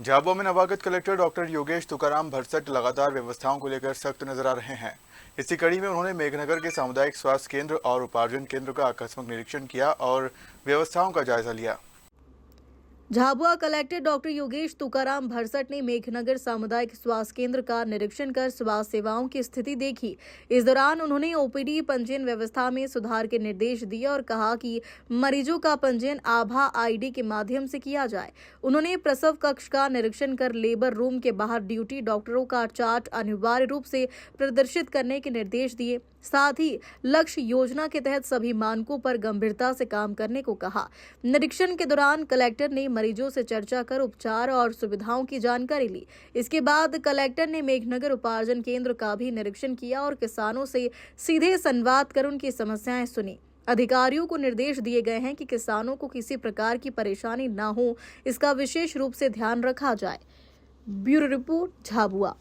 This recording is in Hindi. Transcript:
झाबुआ में नवागत कलेक्टर डॉक्टर योगेश तुकाराम भरसट लगातार व्यवस्थाओं को लेकर सख्त नजर आ रहे हैं। इसी कड़ी में उन्होंने मेघनगर के सामुदायिक स्वास्थ्य केंद्र और उपार्जन केंद्र का आकस्मिक निरीक्षण किया और व्यवस्थाओं का जायजा लिया। झाबुआ कलेक्टर डॉक्टर योगेश तुकाराम भरसट ने मेघनगर सामुदायिक स्वास्थ्य केंद्र का निरीक्षण कर स्वास्थ्य सेवाओं की स्थिति देखी। इस दौरान उन्होंने ओपीडी पंजीयन व्यवस्था में सुधार के निर्देश दिए और कहा कि मरीजों का पंजीयन आभा आईडी के माध्यम से किया जाए। उन्होंने प्रसव कक्ष का निरीक्षण कर लेबर रूम के बाहर ड्यूटी डॉक्टरों का चार्ट अनिवार्य रूप से प्रदर्शित करने के निर्देश दिए। साथ ही लक्ष्य योजना के तहत सभी मानकों पर गंभीरता से काम करने को कहा। निरीक्षण के दौरान कलेक्टर ने मरीजों से चर्चा कर उपचार और सुविधाओं की जानकारी ली। इसके बाद कलेक्टर ने मेघनगर उपार्जन केंद्र का भी निरीक्षण किया और किसानों से सीधे संवाद कर उनकी समस्याएं सुनी। अधिकारियों को निर्देश दिए गए हैं कि किसानों को किसी प्रकार की परेशानी न हो, इसका विशेष रूप से ध्यान रखा जाए। Bureau report, Jhabua.